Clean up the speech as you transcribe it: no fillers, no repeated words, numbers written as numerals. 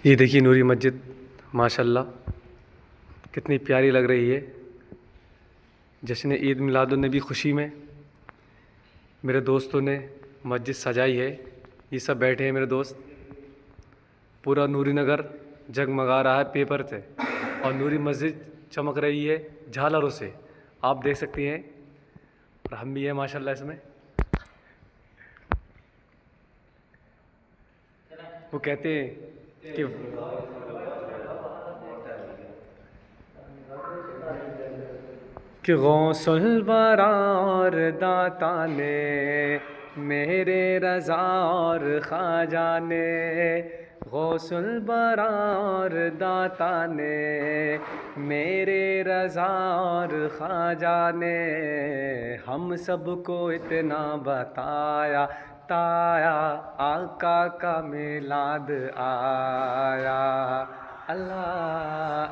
یہ دیکھیے نوری مسجد ماشاءاللہ کتنی پیاری لگ رہی ہے۔ جشن عید میلاد النبی خوشی میں میرے دوستوں نے مسجد سجائی ہے۔ یہ سب بیٹھے ہیں میرے دوست۔ پورا نوری نگر جگمگا رہا ہے پیپر سے، اور نوری مسجد چمک رہی ہے جھالروں سے، آپ دیکھ سکتی ہیں، اور ہم بھی ہیں ماشاءاللہ اس میں۔ وہ کہتے ہیں کہ غوث الورا اور داتا نے میرے رضا اور خواجہ نے، غوث الورا اور داتا نے میرے رضا اور خواجہ نے ہم سب کو اتنا بتایا، تایا آقا کا میلاد آیا۔ اللہ